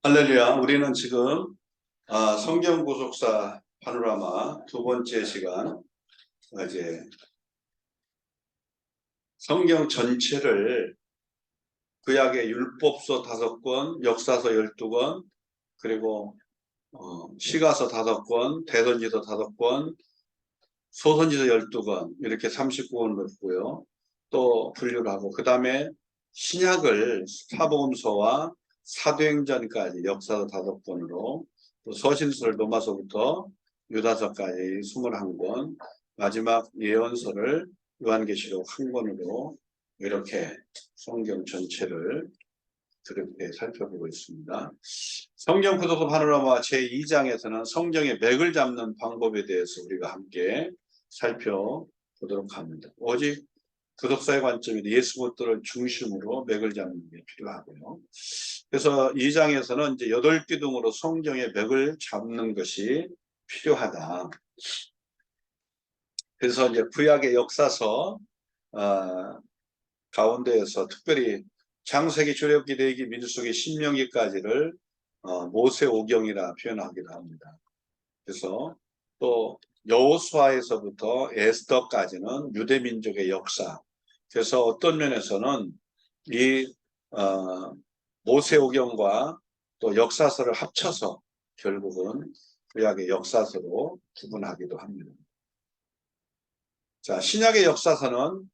할렐루야. 우리는 지금 성경 구속사 파노라마 두 번째 시간, 이제 성경 전체를 구약의 율법서 5권, 역사서 12권, 그리고 시가서 5권, 대선지서 5권, 소선지서 12권 이렇게 39권을 했고요. 또 분류를 하고 그 다음에 신약을 사복음서와 사도행전까지 역사서 5권으로, 또 서신서를 로마서부터 유다서까지 21권, 마지막 예언서를 요한계시록 1권으로 이렇게 성경 전체를 그렇게 살펴보고 있습니다. 성경 구독서 파노라마 제2장에서는 성경의 맥을 잡는 방법에 대해서 우리가 함께 살펴보도록 합니다. 오직 구독사의 관점에서 예수 그리스도를 중심으로 맥을 잡는 게 필요하고요. 그래서 2장에서는 이제 8기둥으로 성경의 맥을 잡는 것이 필요하다. 그래서 이제 구약의 역사서 가운데에서 특별히 창세기, 출애굽기, 레위기, 민수기, 신명기까지를 모세오경이라 표현하기도 합니다. 그래서 또 여호수아에서부터 에스더까지는 유대민족의 역사. 그래서 어떤 면에서는 이 모세오경과 또 역사서를 합쳐서 결국은 구약의 역사서로 구분하기도 합니다. 자, 신약의 역사서는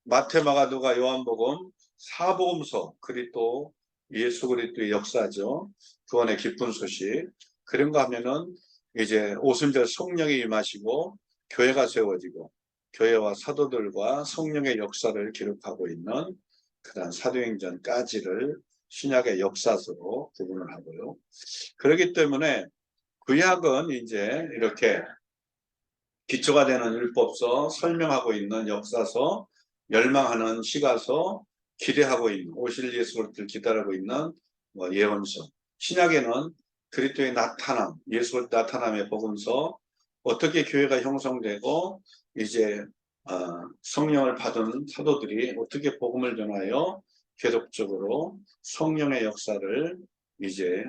마태, 마가, 누가, 요한복음, 사복음서, 그리스도 예수 그리스도의 역사죠. 구원의 기쁜 소식. 그런가 하면은 이제 오순절 성령이 임하시고 교회가 세워지고 교회와 사도들과 성령의 역사를 기록하고 있는 그런 사도행전까지를 신약의 역사서로 구분을 하고요. 그렇기 때문에 구약은 이제 이렇게 기초가 되는 율법서, 설명하고 있는 역사서, 멸망하는 시가서, 기대하고 있는 오실 예수 그리스도를 기다리고 있는 예언서. 신약에는 그리스도의 나타남, 예수 그리스도 나타남의 복음서, 어떻게 교회가 형성되고 이제 성령을 받은 사도들이 어떻게 복음을 전하여 계속적으로 성령의 역사를 이제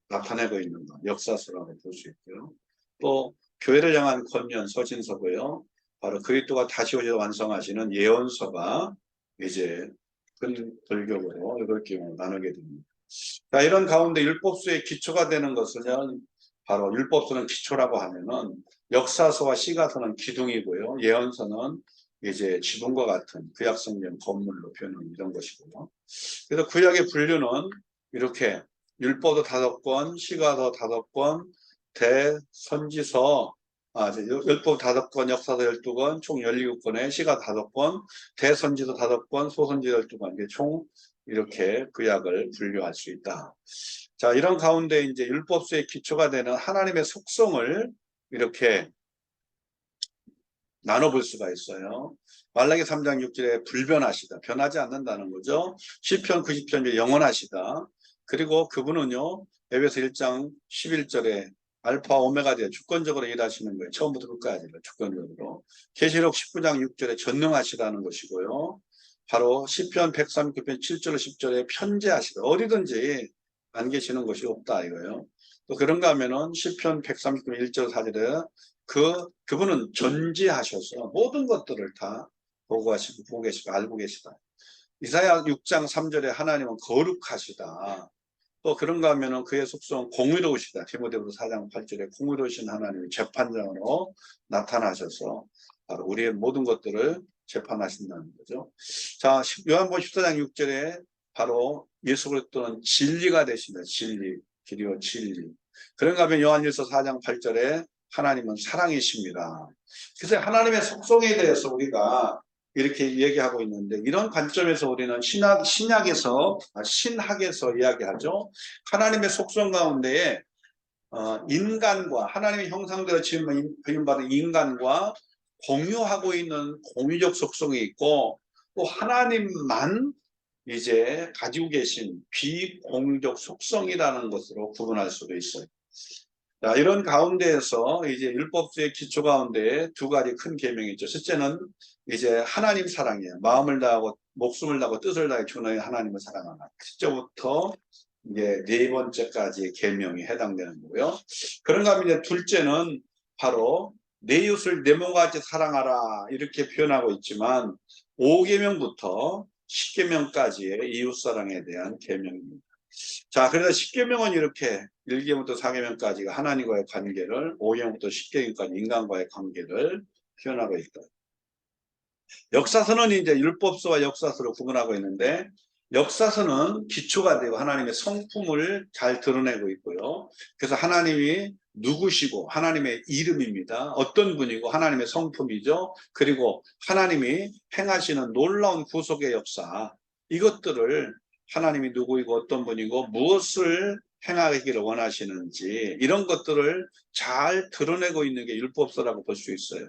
나타내고 있는 것, 역사서라고 볼 수 있고요. 또 교회를 향한 권면 서신서고요. 바로 그리스도가 다시 오셔서 완성하시는 예언서가 이제 큰 결격으로 8개로 나누게 됩니다. 자, 이런 가운데 율법서의 기초가 되는 것은 바로 율법서는 기초라고 하면은 역사서와 시가서는 기둥이고요. 예언서는 이제 지붕과 같은 구약성경 건물로 표현하는 이런 것이고요. 그래서 구약의 분류는 이렇게 율법도 5권, 시가서 5권, 대선지서, 율법 5권, 역사서 12권, 총 17권에 시가 5권, 대선지서 5권, 소선지서 12권, 총 이렇게 구약을 분류할 수 있다. 자, 이런 가운데 이제 율법서의 기초가 되는 하나님의 속성을 이렇게 나눠볼 수가 있어요. 말라기 3장 6절에 불변하시다. 변하지 않는다는 거죠. 시편 90편에 영원하시다. 그리고 그분은요, 에베소 1장 11절에 알파 오메가 되어 주권적으로 일하시는 거예요. 처음부터 끝까지 주권적으로. 계시록 19장 6절에 전능하시다는 것이고요. 바로 시편 139편 7절 10절에 편재하시다. 어디든지 안 계시는 것이 없다 이거예요. 또 그런가 하면은 시편 139편 1절 4절에 그분은 전지하셔서 모든 것들을 다 보고 계시고 알고 계시다. 이사야 6장 3절에 하나님은 거룩하시다. 또 그런가 하면은 그의 속성은 공의로우시다. 디모데후서 4장 8절에 공의로우신 하나님이 재판장으로 나타나셔서 바로 우리의 모든 것들을 재판하신다는 거죠. 자, 요한복음 14장 6절에 바로 예수 그리스도는 진리가 되신다. 진리, 길이요 진리. 그런가 하면 요한일서 4장 8절에 하나님은 사랑이십니다. 그래서 하나님의 속성에 대해서 우리가 이렇게 얘기하고 있는데, 이런 관점에서 우리는 신학에서 이야기하죠. 하나님의 속성 가운데에 인간과 하나님의 형상대로 지음받은 인간과 공유하고 있는 공유적 속성이 있고, 또 하나님만 이제 가지고 계신 비공유적 속성이라는 것으로 구분할 수도 있어요. 자, 이런 가운데에서 이제 율법서의 기초 가운데 두 가지 큰 계명이 있죠. 첫째는 이제 하나님 사랑이에요. 마음을 다하고 목숨을 다하고 뜻을 다해 주너의 하나님을 사랑하라. 첫째부터 이제 네 번째까지 계명이 해당되는 거고요. 그런가 하면 이제 둘째는 바로 내 이웃을 내 몸과 같이 사랑하라 이렇게 표현하고 있지만 5계명부터 10계명까지의 이웃사랑에 대한 계명입니다. 자, 그래서 10계명은 이렇게 1계명부터 4계명까지가 하나님과의 관계를, 5계명부터 10계명까지 인간과의 관계를 표현하고 있다. 역사서는 이제 율법서와 역사서로 구분하고 있는데, 역사서는 기초가 되고 하나님의 성품을 잘 드러내고 있고요. 그래서 하나님이 누구시고 하나님의 이름입니다. 어떤 분이고 하나님의 성품이죠. 그리고 하나님이 행하시는 놀라운 구속의 역사, 이것들을 하나님이 누구이고 어떤 분이고 무엇을 행하기를 원하시는지 이런 것들을 잘 드러내고 있는 게 율법서라고 볼 수 있어요.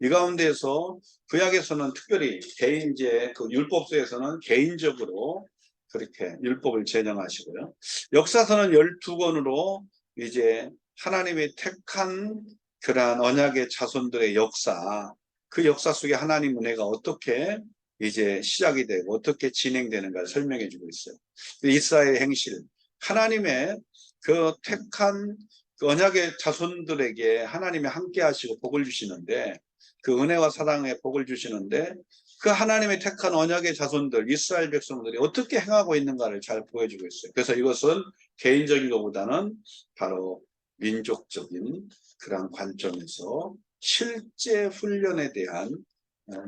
이 가운데에서 구약에서는 특별히 개인제, 그 율법서에서는 개인적으로 그렇게 율법을 제정하시고요. 역사서는 12권으로 이제 하나님의 택한 그러한 언약의 자손들의 역사, 그 역사 속에 하나님 은혜가 어떻게 이제 시작이 되고 어떻게 진행되는가 설명해 주고 있어요. 이스라엘 행실, 하나님의 그 택한 그 언약의 자손들에게 하나님이 함께 하시고 복을 주시는데, 그 은혜와 사랑의 복을 주시는데 그 하나님의 택한 언약의 자손들 이스라엘 백성들이 어떻게 행하고 있는가를 잘 보여주고 있어요. 그래서 이것은 개인적인 것보다는 바로 민족적인 그런 관점에서 실제 훈련에 대한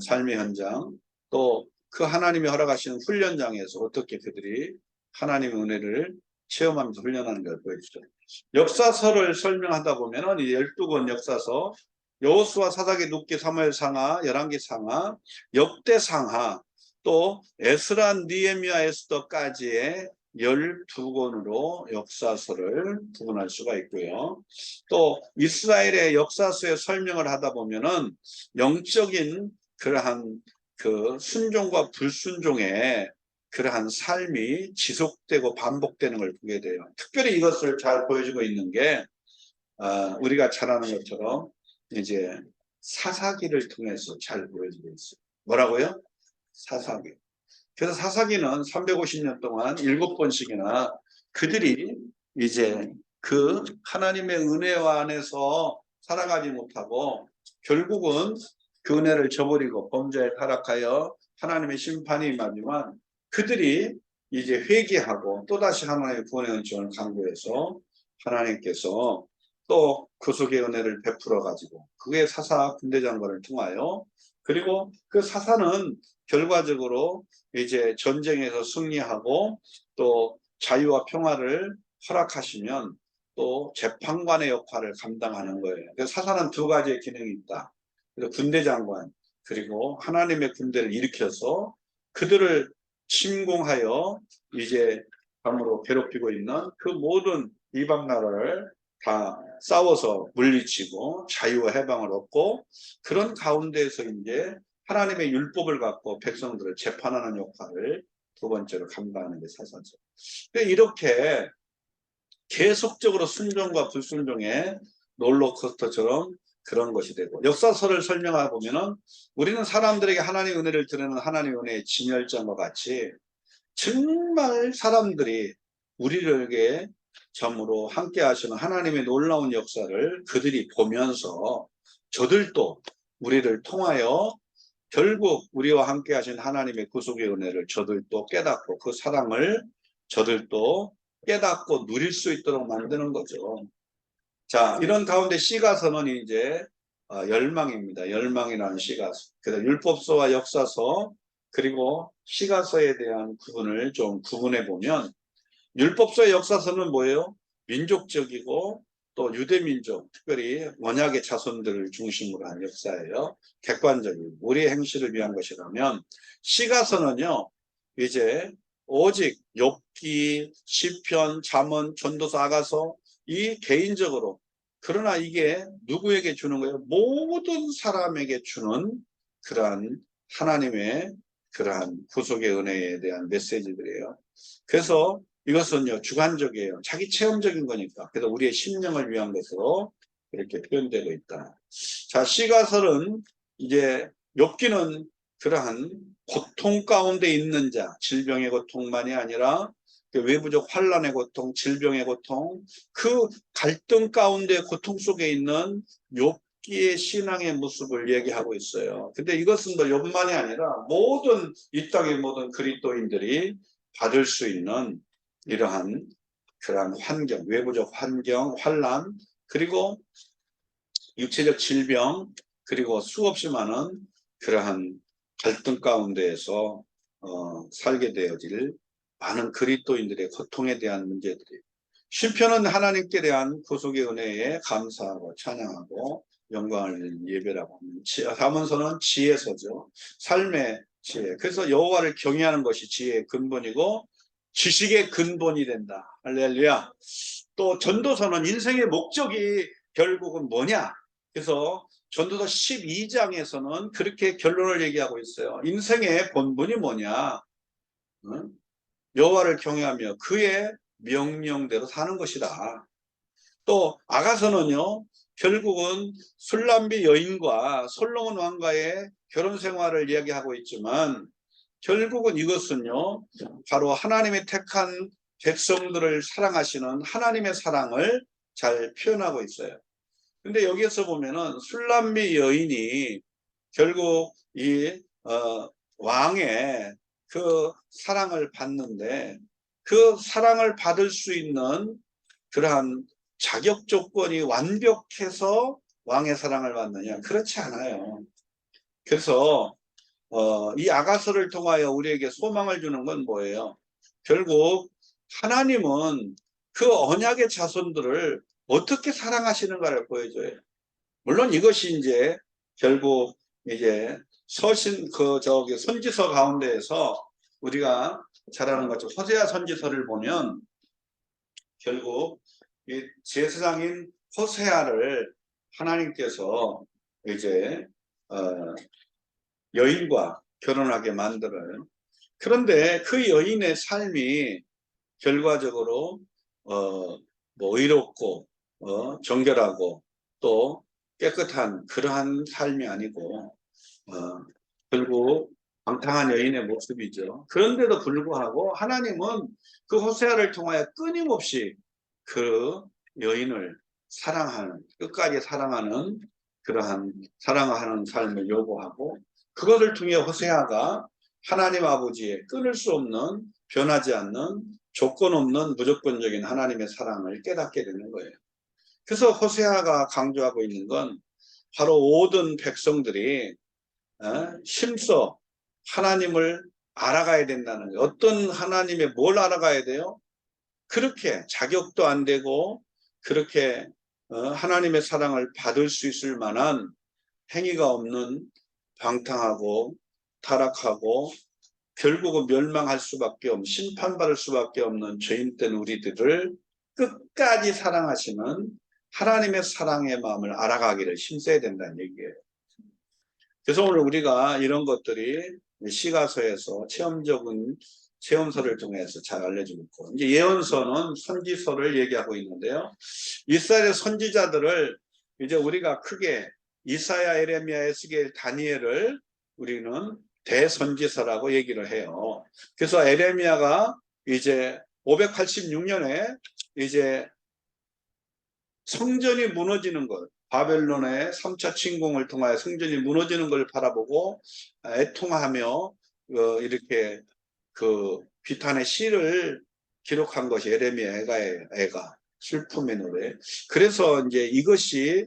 삶의 현장, 또 그 하나님이 허락하시는 훈련장에서 어떻게 그들이 하나님의 은혜를 체험하면서 훈련하는 걸 보여주죠. 역사서를 설명하다 보면은 이 12권 역사서, 여호수아, 사사기, 눕기, 사무엘 상하, 열왕기 상하, 역대 상하, 또 에스라, 니에미야, 에스더까지의 12권으로 역사서를 구분할 수가 있고요. 또 이스라엘의 역사서의 설명을 하다 보면은 영적인 그러한 그 순종과 불순종의 그러한 삶이 지속되고 반복되는 걸 보게 돼요. 특별히 이것을 잘 보여주고 있는 게 우리가 잘 아는 것처럼 이제 사사기를 통해서 잘 보여주고 있어요. 뭐라고요? 사사기. 그래서 사사기는 350년 동안 7번씩이나 그들이 이제 그 하나님의 은혜와 안에서 살아가지 못하고 결국은 그 은혜를 저버리고 범죄에 타락하여 하나님의 심판이 임하지만 그들이 이제 회개하고 또다시 하나님의 구원의 은총을 강구해서 하나님께서 또 구속의 은혜를 베풀어 가지고 그게 사사 군대장관을 통하여, 그리고 그 사사는 결과적으로 이제 전쟁에서 승리하고 또 자유와 평화를 허락하시면 또 재판관의 역할을 감당하는 거예요. 그래서 사사는 두 가지의 기능이 있다. 그래서 군대장관, 그리고 하나님의 군대를 일으켜서 그들을 침공하여 이제 밤으로 괴롭히고 있는 그 모든 이방 나라를 다 싸워서 물리치고 자유와 해방을 얻고, 그런 가운데에서 이제 하나님의 율법을 갖고 백성들을 재판하는 역할을 두 번째로 감당하는 게 사사죠. 이렇게 계속적으로 순종과 불순종의 롤러코스터처럼 그런 것이 되고, 역사서를 설명하다 보면은 우리는 사람들에게 하나님의 은혜를 드리는 하나님의 은혜의 진열장과 같이 정말 사람들이 우리에게 참으로 함께 하시는 하나님의 놀라운 역사를 그들이 보면서 저들도 우리를 통하여 결국 우리와 함께 하신 하나님의 구속의 은혜를 저들도 깨닫고 그 사랑을 저들도 깨닫고 누릴 수 있도록 만드는 거죠. 자, 이런 가운데 시가서는 이제 열망입니다. 열망이라는 시가서. 그래서 율법서와 역사서 그리고 시가서에 대한 구분을 좀 구분해 보면, 율법서의 역사서는 뭐예요? 민족적이고 또 유대민족, 특별히 언약의 자손들을 중심으로 한 역사예요. 객관적인 우리의 행실을 위한 것이라면, 시가서는요 이제 오직 욥기, 시편, 잠언, 전도서, 아가서, 이 개인적으로, 그러나 이게 누구에게 주는 거예요? 모든 사람에게 주는 그러한 하나님의 그러한 구속의 은혜에 대한 메시지들이에요. 그래서 이것은요 주관적이에요. 자기 체험적인 거니까. 그래서 우리의 심령을 위한 것으로 이렇게 표현되고 있다. 자, 시가설은 이제 욥기는 그러한 고통 가운데 있는 자, 질병의 고통만이 아니라 외부적 환란의 고통, 질병의 고통, 그 갈등 가운데 고통 속에 있는 욥기의 신앙의 모습을 얘기하고 있어요. 근데 이것은 뭐 욥만이 아니라 모든 이 땅의 모든 그리스도인들이 받을 수 있는 이러한 그러한 환경, 외부적 환경, 환란, 그리고 육체적 질병, 그리고 수없이 많은 그러한 갈등 가운데에서 살게 되어질 많은 그리스도인들의 고통에 대한 문제들이, 시편은 하나님께 대한 구속의 은혜에 감사하고 찬양하고 영광을 예배라고 하는, 사문서는 지혜서죠. 삶의 지혜. 그래서 여호와를 경외하는 것이 지혜의 근본이고 지식의 근본이 된다. 할렐루야. 또 전도서는 인생의 목적이 결국은 뭐냐? 그래서 전도서 12장에서는 그렇게 결론을 얘기하고 있어요. 인생의 본분이 뭐냐? 응? 여호와를 경외하며 그의 명령대로 사는 것이다. 또 아가서는요, 결국은 술람비 여인과 솔로몬 왕과의 결혼 생활을 이야기하고 있지만 결국은 이것은요, 바로 하나님의 택한 백성들을 사랑하시는 하나님의 사랑을 잘 표현하고 있어요. 근데 여기에서 보면은 술람비 여인이 결국 이 왕의 그 사랑을 받는데, 그 사랑을 받을 수 있는 그러한 자격 조건이 완벽해서 왕의 사랑을 받느냐? 그렇지 않아요. 그래서 이 아가서를 통하여 우리에게 소망을 주는 건 뭐예요? 결국 하나님은 그 언약의 자손들을 어떻게 사랑하시는가를 보여줘요. 물론 이것이 이제 결국 이제 선지서 가운데에서 우리가 잘 아는 것처럼 호세아 선지서를 보면 결국 이 제사장인 호세아를 하나님께서 이제 여인과 결혼하게 만들어요. 그런데 그 여인의 삶이 결과적으로 뭐 의롭고 정결하고 또 깨끗한 그러한 삶이 아니고 결국 방탕한 여인의 모습이죠. 그런데도 불구하고 하나님은 그 호세아를 통하여 끊임없이 그 여인을 사랑하는, 끝까지 사랑하는 그러한 사랑하는 삶을 요구하고, 그것을 통해 호세아가 하나님 아버지의 끊을 수 없는, 변하지 않는, 조건 없는 무조건적인 하나님의 사랑을 깨닫게 되는 거예요. 그래서 호세아가 강조하고 있는 건 바로 모든 백성들이 힘써 하나님을 알아가야 된다는 거예요. 어떤 하나님의 뭘 알아가야 돼요? 그렇게 자격도 안 되고 그렇게 하나님의 사랑을 받을 수 있을 만한 행위가 없는, 방탕하고 타락하고 결국은 멸망할 수밖에 없는, 심판받을 수밖에 없는 죄인된 우리들을 끝까지 사랑하시는 하나님의 사랑의 마음을 알아가기를 힘써야 된다는 얘기예요. 그래서 오늘 우리가 이런 것들이 시가서에서 체험적인 체험서를 통해서 잘 알려주고 있고, 이제 예언서는 선지서를 얘기하고 있는데요. 이스라엘의 선지자들을 이제 우리가 크게 이사야, 에레미야, 에스겔, 다니엘을 우리는 대선지서라고 얘기를 해요. 그래서 에레미야가 이제 586년에 이제 성전이 무너지는 것, 바벨론의 3차 침공을 통하여 성전이 무너지는 걸 바라보고 애통하며 이렇게 그 비탄의 시를 기록한 것이 에레미야 애가 슬픔의 노래. 그래서 이제 이것이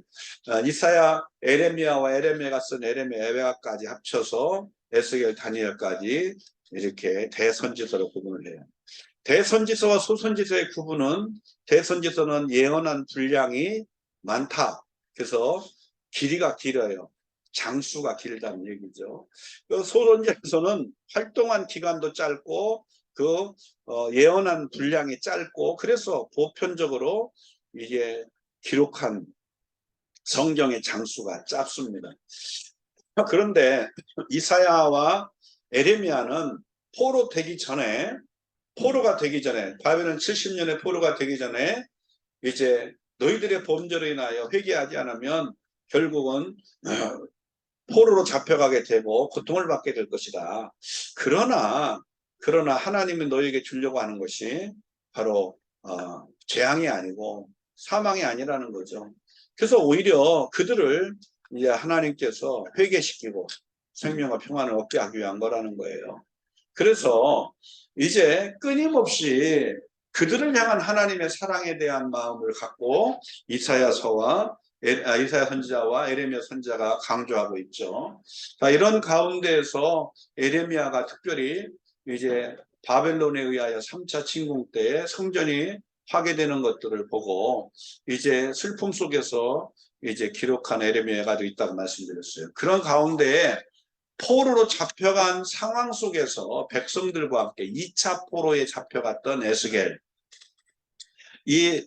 이사야, 에레미야와 에레미야가 쓴 에레미야 애가까지 합쳐서 에스겔, 다니엘까지 이렇게 대선지서로 구분을 해요. 대선지서와 소선지서의 구분은, 대선지서는 예언한 분량이 많다. 그래서 길이가 길어요. 장수가 길다는 얘기죠. 소선지서는 활동한 기간도 짧고 그 예언한 분량이 짧고, 그래서 보편적으로 이게 기록한 성경의 장수가 짧습니다. 그런데 이사야와 에레미야는 포로가 되기 전에, 바벨론 70년의 포로가 되기 전에 이제 너희들의 범죄로 인하여 회개하지 않으면 결국은 포로로 잡혀가게 되고 고통을 받게 될 것이다. 그러나 그러나 하나님이 너에게 주려고 하는 것이 바로 재앙이 아니고 사망이 아니라는 거죠. 그래서 오히려 그들을 이제 하나님께서 회개시키고 생명과 평안을 얻게 하기 위한 거라는 거예요. 그래서 이제 끊임없이 그들을 향한 하나님의 사랑에 대한 마음을 갖고 이사야서와 이사야 선지자와 에레미야 선지자가 강조하고 있죠. 자, 이런 가운데에서 에레미야가 특별히 이제 바벨론에 의하여 3차 침공 때 성전이 파괴되는 것들을 보고 이제 슬픔 속에서 이제 기록한 에레미야가 있다고 말씀드렸어요. 그런 가운데 포로로 잡혀간 상황 속에서 백성들과 함께 2차 포로에 잡혀갔던 에스겔, 이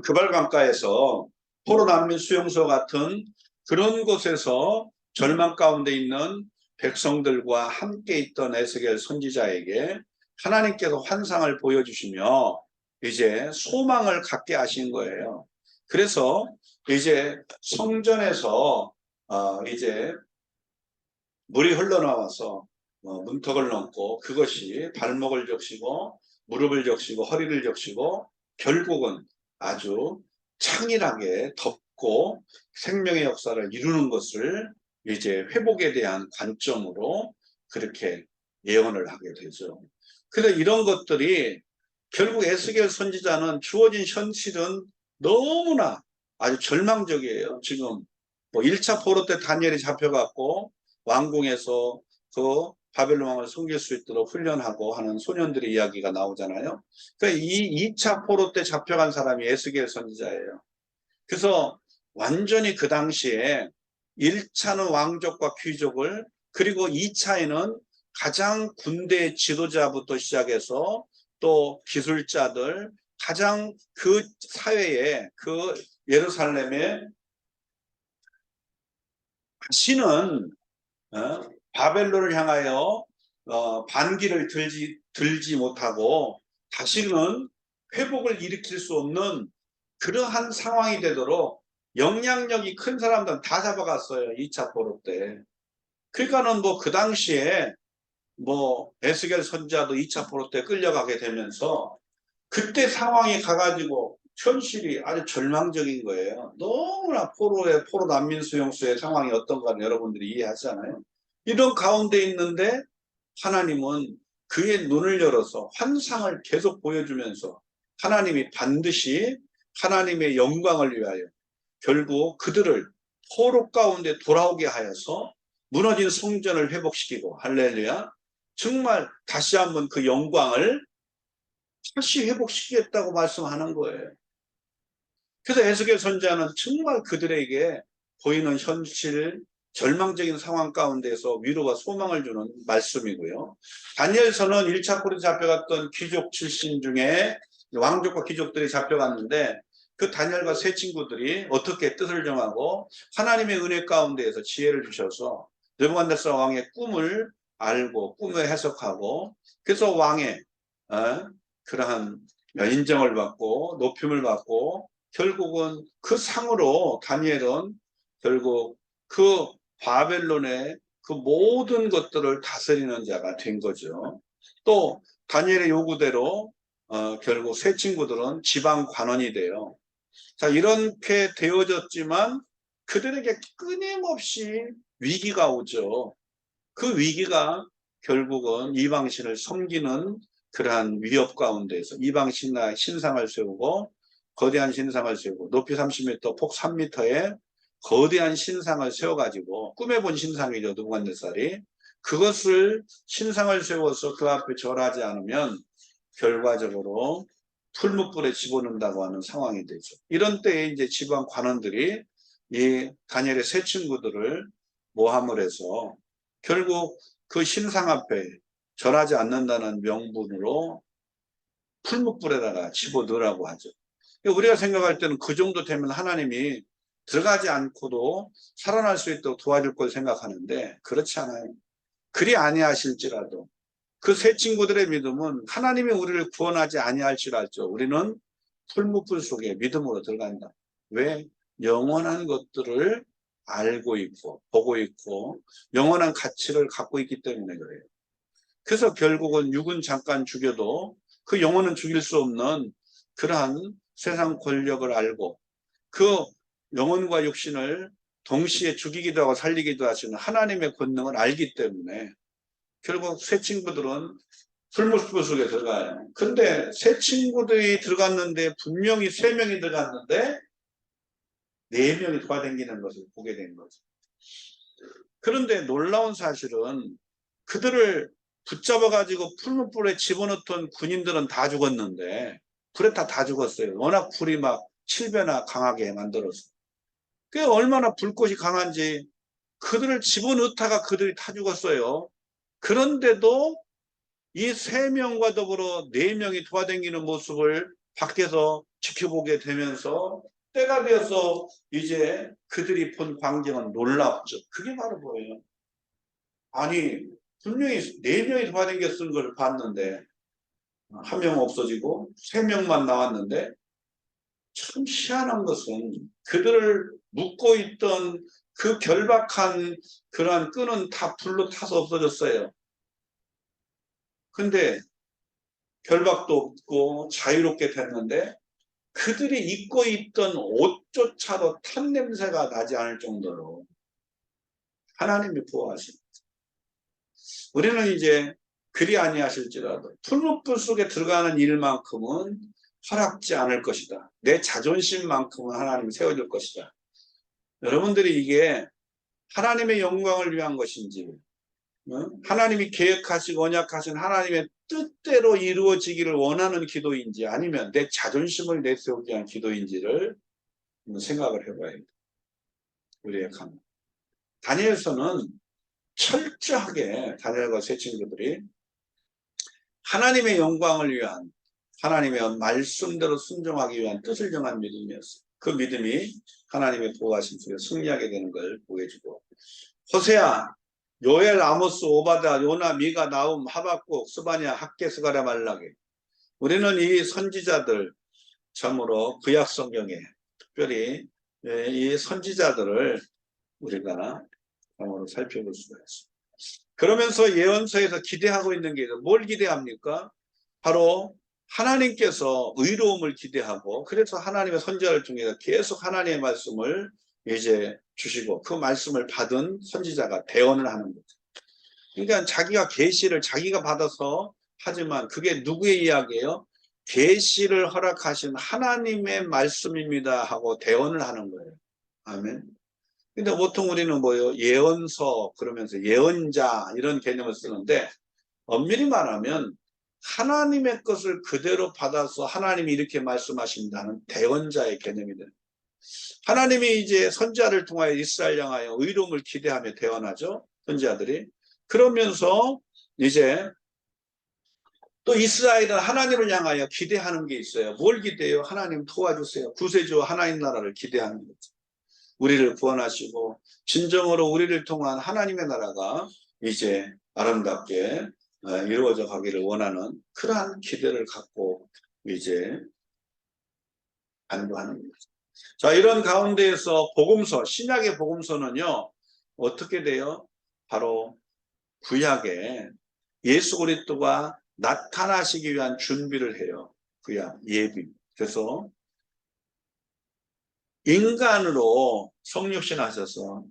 그발강가에서 포로 난민 수용소 같은 그런 곳에서 절망 가운데 있는 백성들과 함께 있던 에스겔 선지자에게 하나님께서 환상을 보여주시며 이제 소망을 갖게 하신 거예요. 그래서 이제 성전에서 이제 물이 흘러나와서 문턱을 넘고 그것이 발목을 적시고 무릎을 적시고 허리를 적시고 결국은 아주 창일하게 덮고 생명의 역사를 이루는 것을 이제 회복에 대한 관점으로 그렇게 예언을 하게 되죠. 그래서 이런 것들이 결국 에스겔 선지자는 주어진 현실은 너무나 아주 절망적이에요. 지금 뭐 1차 포로 때 다니엘이 잡혀갖고 왕궁에서 그 바벨론 왕을 섬길 수 있도록 훈련하고 하는 소년들의 이야기가 나오잖아요. 그러니까 이 2차 포로 때 잡혀간 사람이 에스겔 선지자예요. 그래서 완전히 그 당시에 1차는 왕족과 귀족을, 그리고 2차에는 가장 군대 지도자부터 시작해서 또 기술자들, 가장 그 사회에, 그 예루살렘에 다시는 바벨론을 향하여 반기를 들지 못하고 다시는 회복을 일으킬 수 없는 그러한 상황이 되도록 영향력이 큰 사람들은 다 잡아갔어요. 2차 포로 때. 그러니까는 뭐 그 당시에 뭐 에스겔 선지자도 2차 포로 때 끌려가게 되면서 그때 상황이 가가지고 현실이 아주 절망적인 거예요. 너무나 포로 난민 수용소의 상황이 어떤가를 여러분들이 이해하잖아요. 이런 가운데 있는데 하나님은 그의 눈을 열어서 환상을 계속 보여주면서 하나님이 반드시 하나님의 영광을 위하여 결국 그들을 포로 가운데 돌아오게 하여서 무너진 성전을 회복시키고, 할렐루야, 정말 다시 한번 그 영광을 다시 회복시키겠다고 말씀하는 거예요. 그래서 에스겔 선지자는 정말 그들에게 보이는 현실, 절망적인 상황 가운데서 위로와 소망을 주는 말씀이고요. 다니엘서는 1차 포로에 잡혀갔던 귀족 출신 중에 왕족과 귀족들이 잡혀갔는데 그 다니엘과 세 친구들이 어떻게 뜻을 정하고 하나님의 은혜 가운데에서 지혜를 주셔서 느부갓네살 왕의 꿈을 알고 꿈을 해석하고, 그래서 왕의 그러한 인정을 받고 높임을 받고 결국은 그 상으로 다니엘은 결국 그 바벨론의 그 모든 것들을 다스리는 자가 된 거죠. 또 다니엘의 요구대로 결국 세 친구들은 지방 관원이 돼요. 자, 이렇게 되어졌지만 그들에게 끊임없이 위기가 오죠. 그 위기가 결국은 이방신을 섬기는 그러한 위협 가운데서 이방 신상을 세우고, 거대한 신상을 세우고 높이 30m, 폭 3m의 거대한 신상을 세워가지고, 꿈에 본 신상이죠, 느부갓네살이. 그것을 신상을 세워서 그 앞에 절하지 않으면 결과적으로 풀무불에 집어넣는다고 하는 상황이 되죠. 이런 때에 이제 지방 관원들이 이 다니엘의 세 친구들을 모함을 해서 결국 그 신상 앞에 절하지 않는다는 명분으로 풀무불에다가 집어넣으라고 하죠. 우리가 생각할 때는 그 정도 되면 하나님이 들어가지 않고도 살아날 수 있도록 도와줄 걸 생각하는데 그렇지 않아요. 그리 아니하실지라도 그 세 친구들의 믿음은 하나님이 우리를 구원하지 아니할지라도 우리는 풀무불 속에 믿음으로 들어간다. 왜? 영원한 것들을 알고 있고 보고 있고 영원한 가치를 갖고 있기 때문에 그래요. 그래서 결국은 육은 잠깐 죽여도 그 영혼은 죽일 수 없는 그러한 세상 권력을 알고 그 영혼과 육신을 동시에 죽이기도 하고 살리기도 하시는 하나님의 권능을 알기 때문에 결국 새 친구들은 풀무불 속에 들어가요. 근데 새 친구들이 들어갔는데 분명히 3명이 들어갔는데 4명이 돌아다니는 것을 보게 된 거죠. 그런데 놀라운 사실은 그들을 붙잡아가지고 풀무불에 집어넣던 군인들은 다 죽었는데 불에 다 죽었어요. 워낙 불이 막 7배나 강하게 만들어서. 그게 얼마나 불꽃이 강한지 그들을 집어넣다가 그들이 다 죽었어요. 그런데도 이 3명과 더불어 4명이 돌아다니는 모습을 밖에서 지켜보게 되면서 때가 되어서 이제 그들이 본 광경은 놀랍죠. 그게 바로 뭐예요? 아니 분명히 4명이 돌아다니게 쓴 걸 봤는데 1명 없어지고 3명만 나왔는데 참 희한한 것은 그들을 묶고 있던 그 결박한 그러한 끈은 다 불로 타서 없어졌어요. 근데 결박도 없고 자유롭게 됐는데 그들이 입고 있던 옷조차도 탄 냄새가 나지 않을 정도로 하나님이 보호하십니다. 우리는 이제 그리 아니하실지라도 풀무불 속에 들어가는 일만큼은 허락지 않을 것이다. 내 자존심만큼은 하나님이 세워줄 것이다. 여러분들이 이게 하나님의 영광을 위한 것인지 하나님이 계획하시고 언약하신 하나님의 뜻대로 이루어지기를 원하는 기도인지 아니면 내 자존심을 내세우기 위한 기도인지를 생각을 해봐야 합니다. 우리의 감. 다니엘서는 철저하게 다니엘과 세 친구들이 하나님의 영광을 위한 하나님의 말씀대로 순종하기 위한 뜻을 정한 믿음이었어요. 그 믿음이 하나님의 보호하심 속에 승리하게 되는 걸 보여주고 호세아, 요엘, 아모스, 오바다, 요나, 미가, 나움, 하박국, 스바냐, 학개, 스가랴, 말라기 우리는 이 선지자들 참으로 구약 성경에 특별히 이 선지자들을 우리가 참으로 살펴볼 수가 있습니다. 그러면서 예언서에서 기대하고 있는 게 뭘 기대합니까? 바로 하나님께서 의로움을 기대하고 그래서 하나님의 선지자를 통해서 계속 하나님의 말씀을 이제 주시고 그 말씀을 받은 선지자가 대언을 하는 거죠. 그러니까 자기가 계시를 자기가 받아서 하지만 그게 누구의 이야기예요? 계시를 허락하신 하나님의 말씀입니다 하고 대언을 하는 거예요. 아멘. 근데 보통 우리는 뭐예요? 예언서 그러면서 예언자 이런 개념을 쓰는데 엄밀히 말하면 하나님의 것을 그대로 받아서 하나님이 이렇게 말씀하신다는 대언자의 개념이 됩니다. 하나님이 이제 선지자를 통하여 이스라엘 향하여 의로움을 기대하며 대언하죠. 선지자들이. 그러면서 이제 또 이스라엘은 하나님을 향하여 기대하는 게 있어요. 뭘 기대해요? 하나님 도와주세요. 구세주 하나님 나라를 기대하는 거죠. 우리를 구원하시고 진정으로 우리를 통한 하나님의 나라가 이제 아름답게 이루어져 가기를 원하는 그러한 기대를 갖고 이제 안도하는 거죠. 자, 이런 가운데에서 복음서, 신약의 복음서는요, 어떻게 돼요? 바로 구약에 예수 그리스도가 나타나시기 위한 준비를 해요. 구약, 예비. 그래서 인간으로 성육신 하셔서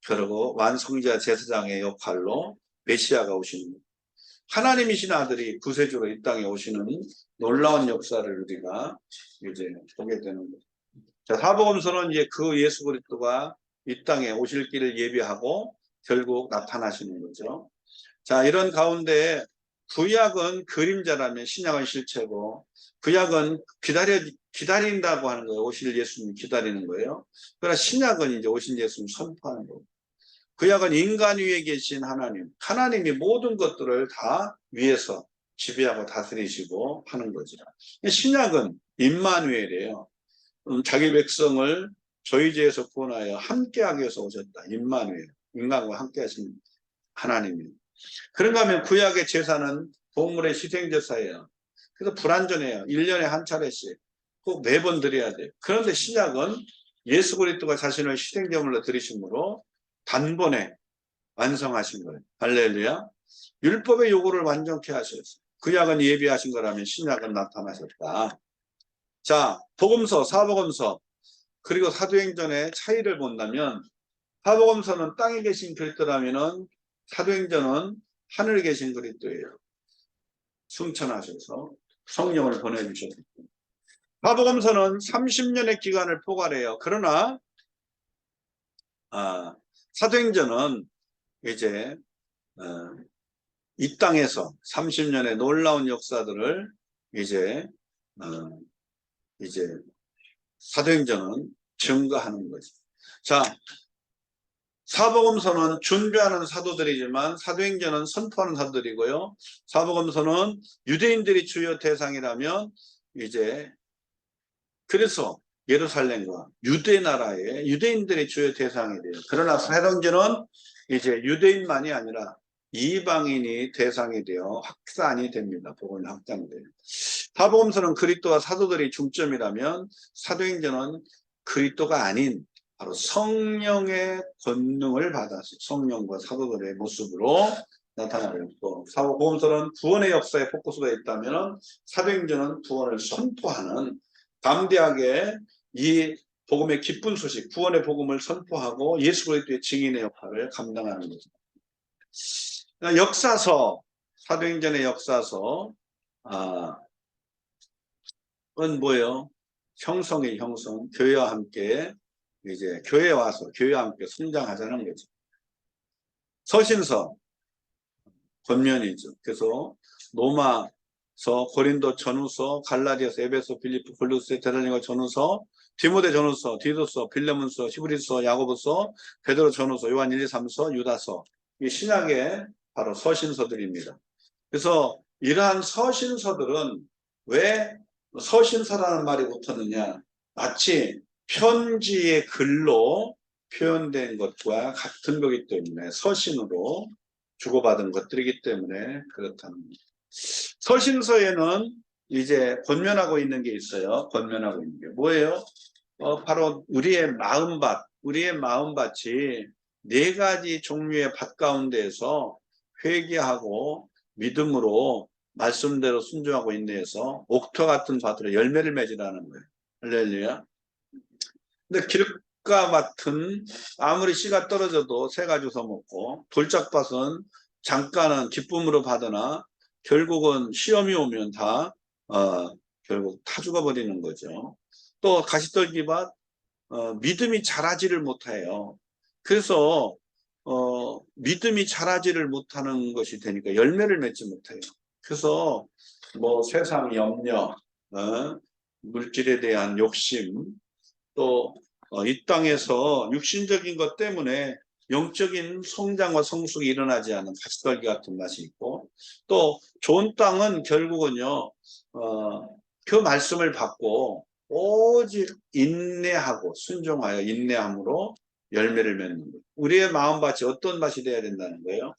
그리고 완성자 제사장의 역할로 메시아가 오시는 거예요. 하나님이신 아들이 구세주로 이 땅에 오시는 놀라운 역사를 우리가 이제 보게 되는 거죠. 자, 사복음서는 이제 그 예수 그리스도가 이 땅에 오실 길을 예비하고 결국 나타나시는 거죠. 자, 이런 가운데 구약은 그림자라면 신약은 실체고 구약은 기다린다고 하는 거예요. 오실 예수님 기다리는 거예요. 그러나 신약은 이제 오신 예수님 선포하는 거예요. 구약은 인간 위에 계신 하나님, 하나님이 모든 것들을 다 위에서 지배하고 다스리시고 하는 거죠. 신약은 임마누엘이에요. 자기 백성을 저희 죄에서 구원하여 함께하기 위해서 오셨다. 임마누엘, 인간과 함께 하신 하나님입니다. 그런가 하면 구약의 제사는 동물의 희생제사예요. 그래서 불완전해요. 1년에 한 차례씩 꼭 매번 드려야 돼요. 그런데 신약은 예수 그리스도가 자신을 희생제물로 드리심으로 단번에 완성하신 거예요. 할렐루야. 율법의 요구를 완전케 하셨어요. 구약은 예비하신 거라면 신약은 나타나셨다. 자, 복음서, 사복음서 그리고 사도행전의 차이를 본다면 사복음서는 땅에 계신 그리스도라면은 사도행전은 하늘에 계신 그리스도예요. 승천하셔서 성령을 보내주셨기 때문에. 사복음서는 30년의 기간을 포괄해요. 그러나 사도행전은 이제 이 땅에서 30년의 놀라운 역사들을 이제 사도행전은 증거하는 거죠. 자, 사복음서는 준비하는 사도들이지만 사도행전은 선포하는 사도들이고요. 사복음서는 유대인들이 주요 대상이라면 이제 그래서 예루살렘과 유대 나라의 유대인들이 주요 대상이 돼요. 그러나 사도행전은 이제 유대인만이 아니라 이방인이 대상이 되어 확산이 됩니다. 복음이 확장돼요. 사복음서는 그리스도와 사도들이 중점이라면 사도행전은 그리스도가 아닌 바로 성령의 권능을 받아서 성령과 사도들의 모습으로 나타나요. 또 사복음서는 구원의 역사에 포커스가 있다면 사도행전은 구원을 선포하는 담대하게 이 복음의 기쁜 소식, 구원의 복음을 선포하고 예수 그리스도의 증인의 역할을 감당하는 거죠. 역사서, 사도행전의 역사서 은 뭐예요? 형성의 형성, 교회와 함께 이제 교회에 와서 교회와 함께 성장하자는 거죠. 서신서 권면이죠. 그래서 로마서, 고린도 전후서, 갈라디아서, 에베소, 빌립보, 골로새, 데살로니가 전후서, 디모데 전후서, 디도서, 빌레몬서, 히브리서, 야고보서, 베드로 전후서, 요한 1, 2, 3서, 유다서 이 신약의 바로 서신서들입니다. 그래서 이러한 서신서들은 왜 서신서라는 말이 붙었느냐? 마치 편지의 글로 표현된 것과 같은 거기 때문에 서신으로 주고받은 것들이기 때문에 그렇다는 겁니다. 서신서에는 이제 권면하고 있는 게 있어요. 권면하고 있는 게 뭐예요? 바로 우리의 마음밭이 네 가지 종류의 밭 가운데에서 회개하고 믿음으로 말씀대로 순종하고 인내해서 옥토 같은 밭으로 열매를 맺으라는 거예요. 할렐루야. 근데 길가 밭은 아무리 씨가 떨어져도 새가 주워 먹고, 돌짝밭은 잠깐은 기쁨으로 받으나 결국은 시험이 오면 다 결국 타 죽어버리는 거죠. 또 가시떨기밭 믿음이 자라지를 못해요. 그래서 믿음이 자라지를 못하는 것이 되니까 열매를 맺지 못해요. 그래서 뭐 세상 염려, 물질에 대한 욕심, 또 이 땅에서 육신적인 것 때문에 영적인 성장과 성숙이 일어나지 않은 가시떨기 같은 맛이 있고, 또 좋은 땅은 결국은요 그 말씀을 받고 오직 인내하고 순종하여 인내함으로 열매를 맺는 거예요. 우리의 마음밭이 어떤 맛이 돼야 된다는 거예요?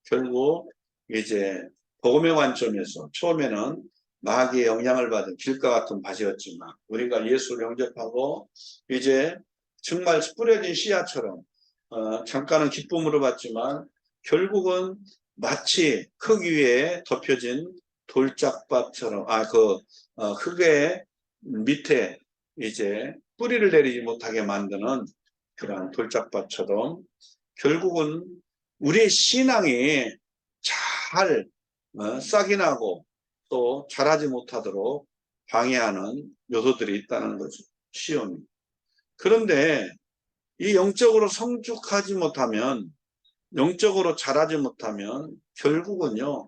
결국 이제 복음의 관점에서 처음에는 마귀의 영향을 받은 길가 같은 밭이었지만 우리가 예수를 영접하고 이제 정말 뿌려진 씨앗처럼 잠깐은 기쁨으로 받지만 결국은 마치 흙 위에 덮여진 돌짝밭처럼 흙의 밑에 이제 뿌리를 내리지 못하게 만드는 그런 돌짝밭처럼 결국은 우리의 신앙이 잘 싹이 나고 또 자라지 못하도록 방해하는 요소들이 있다는 거죠. 시험이. 그런데 이 영적으로 성숙하지 못하면, 영적으로 자라지 못하면 결국은요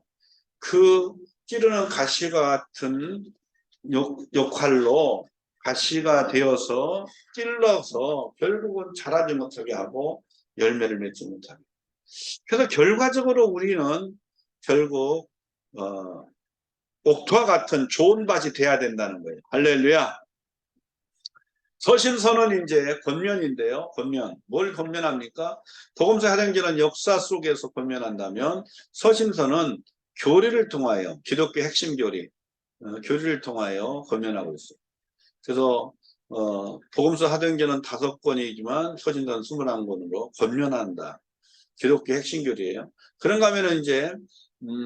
그 찌르는 가시가 같은 역할로 가시가 되어서 찔러서 결국은 자라지 못하게 하고 열매를 맺지 못하게. 그래서 결과적으로 우리는 결국 옥토와 같은 좋은 밭이 돼야 된다는 거예요. 할렐루야. 서신서는 이제 권면인데요. 권면. 뭘 권면합니까? 복음서 사도행전은 역사 속에서 권면한다면 서신서는 교리를 통하여, 기독교 핵심 교리, 교리를 통하여 권면하고 있어요. 그래서 복음서 사도행전은 5권이지만 서신서는 21권으로 권면한다. 기독교 핵심 교리예요. 그런가 하면은 이제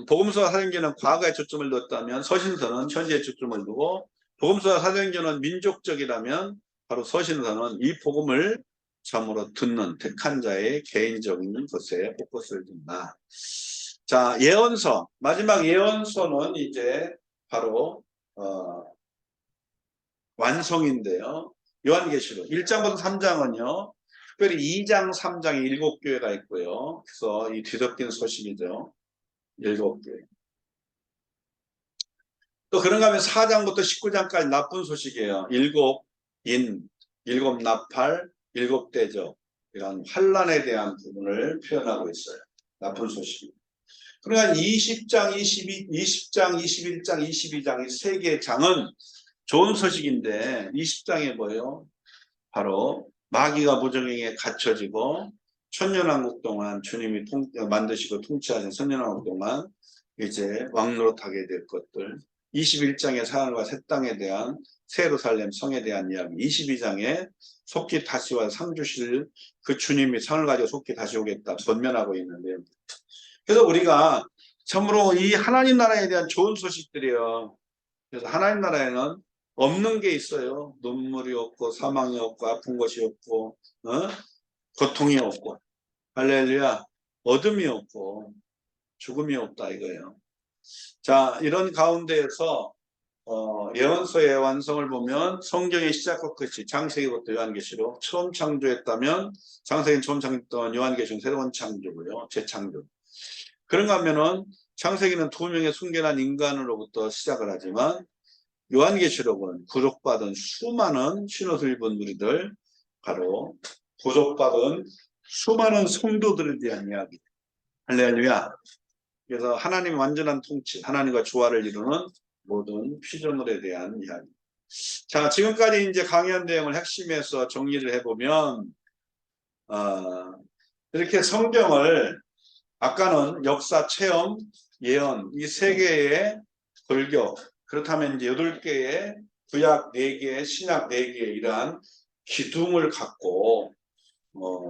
복음서와 사도행전은 과거에 초점을 뒀다면 서신서는 현재에 초점을 두고, 복음서와 사도행전은 민족적이라면 바로 서신서는 이 복음을 참으로 듣는 택한 자의 개인적인 것에 포커스를 둔다. 자, 예언서, 마지막 예언서는 이제 바로 완성인데요. 요한계시록 1장부터 3장은요. 특별히 2장, 3장에 7교회가 있고요. 그래서 이 뒤섞인 소식이죠. 7교회. 또 그런가 하면 4장부터 19장까지 나쁜 소식이에요. 7인, 7나팔, 7대적, 이런 환란에 대한 부분을 표현하고 있어요. 나쁜 소식. 그러니까 20장, 20장, 21장, 22장 이 세 개의 장은 좋은 소식인데 20장에 뭐예요? 바로 마귀가 무정행에 갇혀지고 천년왕국 동안 주님이 만드시고 통치하신 천년왕국 동안 이제 왕노릇하게 될 것들, 21장의 하늘과 새 땅에 대한 새 예루살렘 성에 대한 이야기, 22장에 속히 다시 와 상 주실 그 주님이 상을 가지고 속히 다시 오겠다 권면하고 있는데, 그래서 우리가 참으로 이 하나님 나라에 대한 좋은 소식들이요. 그래서 하나님 나라에는 없는 게 있어요. 눈물이 없고 사망이 없고 아픈 것이 없고 고통이 없고, 할렐루야, 어둠이 없고 죽음이 없다 이거예요. 자, 이런 가운데에서 예언서의 완성을 보면 성경의 시작과 끝이 창세기부터 요한계시록, 처음 창조했다면 창세기는 처음 창조했던 요한계시록 새로운 창조고요. 재창조. 그런가 하면은 창세기는 두 명의 순결한 인간으로부터 시작을 하지만 요한계시록은 구속받은 수많은 신옷을 입은 우리들, 바로 구속받은 수많은 성도들에 대한 이야기. 할렐루야. 그래서 하나님의 완전한 통치, 하나님과 조화를 이루는 모든 피조물에 대한 이야기. 자, 지금까지 이제 강연 내용을 핵심에서 정리를 해보면 이렇게 성경을 아까는 역사, 체험, 예언 이 세 개의 골격, 그렇다면 이제 8개의 구약 4개, 신약 4개 이러한 기둥을 갖고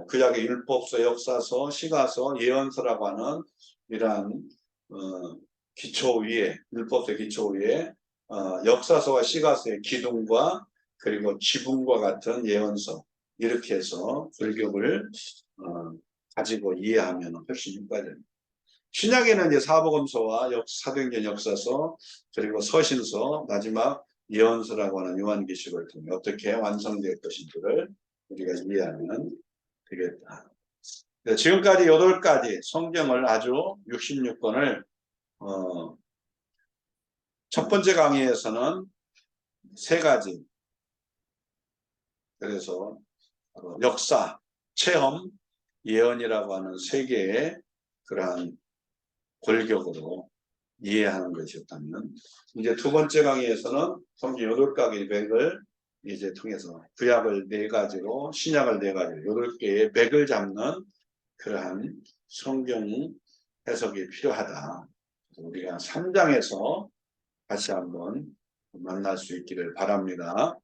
구약의 율법서, 역사서, 시가서, 예언서라고 하는 이러한 기초 위에, 율법서의 기초 위에 역사서와 시가서의 기둥과 그리고 지붕과 같은 예언서, 이렇게 해서 골격을 가지고 이해하면 훨씬 효과됩니다. 신약에는 이제 사복음서와 사도행전 역사서, 그리고 서신서, 마지막 예언서라고 하는 요한계시록을 통해 어떻게 완성될 것인지를 우리가 이해하면 되겠다. 지금까지 8가지 성경을 아주 66권을 첫 번째 강의에서는 3가지, 그래서 역사, 체험, 예언이라고 하는 3개의 그러한 골격으로 이해하는 것이었다면, 이제 두 번째 강의에서는 성경 8가지 맥을 이제 통해서 구약을 4가지로 신약을 4가지로 8개의 맥을 잡는 그러한 성경 해석이 필요하다. 우리가 3장에서 다시 한번 만날 수 있기를 바랍니다.